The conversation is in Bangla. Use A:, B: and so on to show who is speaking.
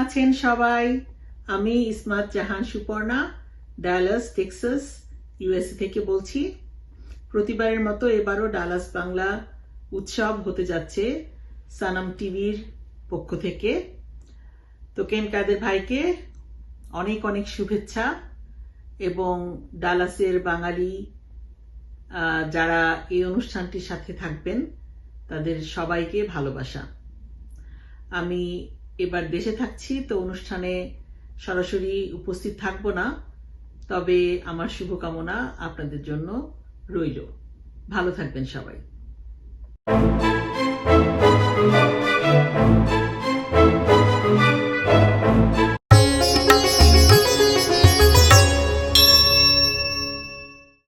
A: আছেন সবাই? আমি ইসমাত জাহান সুপর্ণা ডালাস টেক্সাস ইউএসএ থেকে বলছি। প্রতিবারের মতো এবারও ডালাস বাংলা উৎসব হতে যাচ্ছে সানাম টিভির পক্ষ থেকে। তো কেন কাদের ভাইকে অনেক অনেক শুভেচ্ছা এবং ডালাসের বাঙালি যারা এই অনুষ্ঠানটির সাথে থাকবেন তাদের সবাইকে ভালোবাসা। আমি এবার দেশে থাকছি, তো অনুষ্ঠানে সরাসরি উপস্থিত থাকব না, তবে আমার শুভকামনা আপনাদের জন্য রইল। ভালো থাকবেন সবাই।